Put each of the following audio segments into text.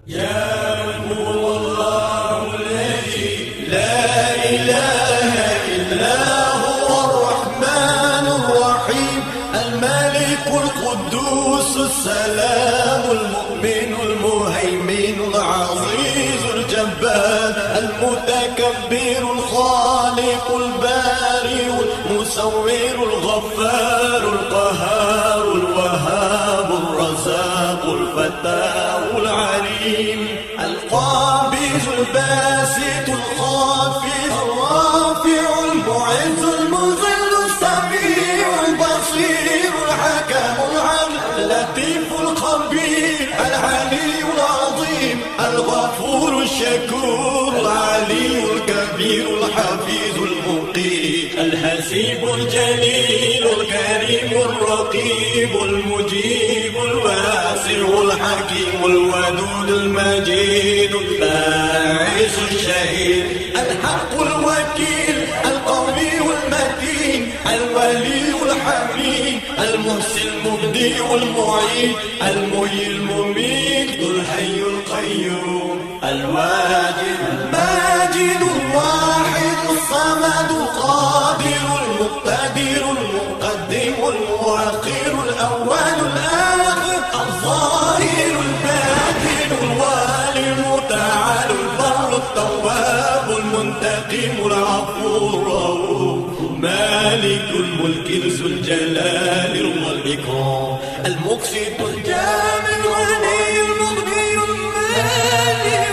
يا من هو الله الذي لا إله إلا هو الرحمن الرحيم الملك القدوس السلام المؤمن المهيمن العزيز الجبار المتكبر الخالق البارئ المصور الغفار القهار الوهاب الرزاق الفتاح العليم القابض الباسط الخافض الرافع المعز المذل السميع البصير الحكم العدل اللطيف الخبير العلي العظيم الغفور الشكور العلي الكبير الحفيظ المقيت الحسيب الجليل الكريم الرقيب المجيب الواسع الحكيم الودود المجيد الباعث الشهيد الحق الوكيل القوي المتين الولي الحميد المحسن المبدئ المعيد المحيي المميت الحي القيوم الواجد الماجد الواحد الصمد القادر المقتدر المقدم المؤخر الأول الآخر الظاهر الباطن الوالي المتعال البر التواب المنتقم العفو الرؤوف مالك الملك ذو الجلال والإكرام المقسط الجامع الغني المغني المالي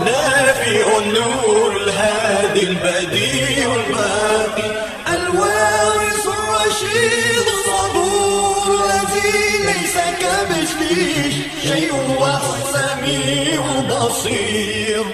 نافع النور الهادي البديع الباقي الوارث الرشيد الصبور الذي ليس كمثله شيء وهو السميع البصير